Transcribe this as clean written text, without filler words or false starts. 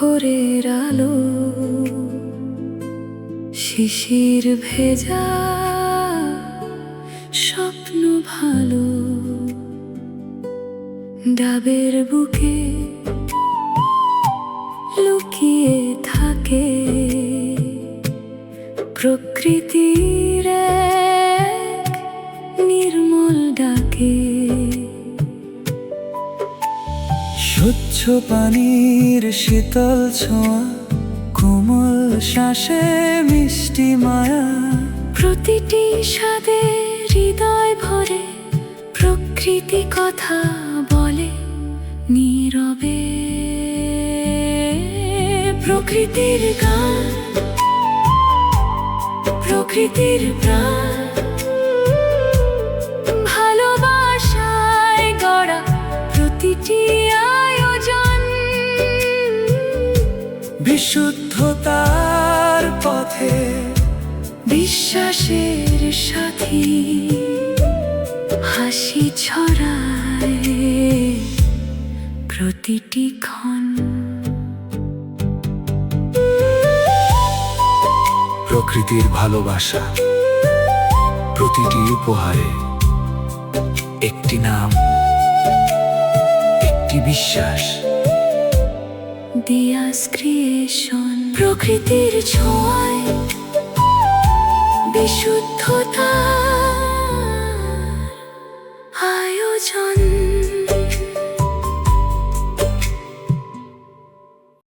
ভোরের আলো, শিশির ভেজা স্বপ্ন ভালো, ডাবের বুকে লুকিয়ে থাকে প্রকৃতির এক নির্মল ডাকে। স্বচ্ছ পানির শীতল ছোঁয়া, কোমল শ্বাসে মিষ্টি মায়া, প্রতিটি স্বাদে হৃদয় ভরে প্রকৃতি কথা বলে নীরবে। প্রকৃতির গান, প্রকৃতির প্রাণ, ভালোবাসায় গড়া প্রতিটি আয়োজন, বিশুদ্ধতার পথে বিশ্বাসের সাথী, হাসি ছড়ায় প্রতিটি ক্ষণ। প্রকৃতির ভালোবাসা প্রতিটি উপহারে একটি নাম, একটি বিশ্বাস। দিয়াস ক্রিয়েশন, প্রকৃতির ছোঁয়ায় বিশুদ্ধতা।